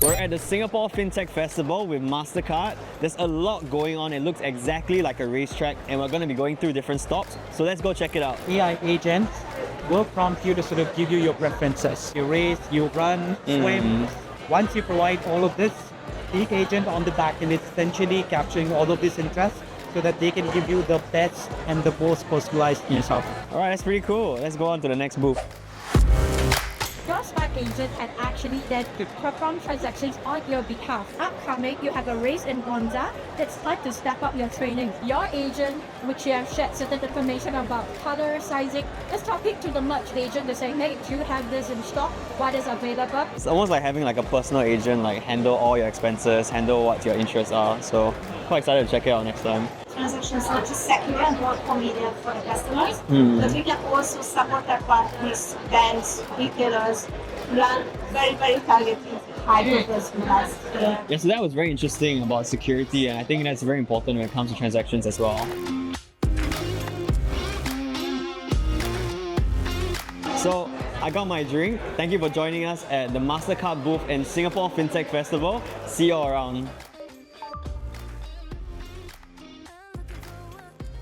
We're at the Singapore FinTech Festival with Mastercard. There's a lot going on. It looks exactly like a racetrack and we're going to be going through different stops. So let's go check it out. AI agents will prompt you to sort of give you your preferences. You race, you run, swim. Once you provide all of this, each agent on the back end is essentially capturing all of this interest so that they can give you the best and the most personalized yourself. All right, that's pretty cool. Let's go on to the next booth. Your smart agent and actually then to perform transactions on your behalf. Upcoming, you have a race in Monza. It's time to step up your training. Your agent, which you have shared certain information about color, sizing, is talking to the merch agent to say, hey, do you have this in stock? What is available? It's almost like having like a personal agent, like handle all your expenses, handle what your interests are. So quite excited to check it out next time. Transactions are just secure and more convenient for the customers, but we can also support our partners, banks, retailers, run very targeted, hyper-personalized. Yeah, so that was very interesting about security, and I think that's very important when it comes to transactions as well. So I got my drink. Thank you for joining us at the Mastercard booth in Singapore FinTech Festival. See you all around.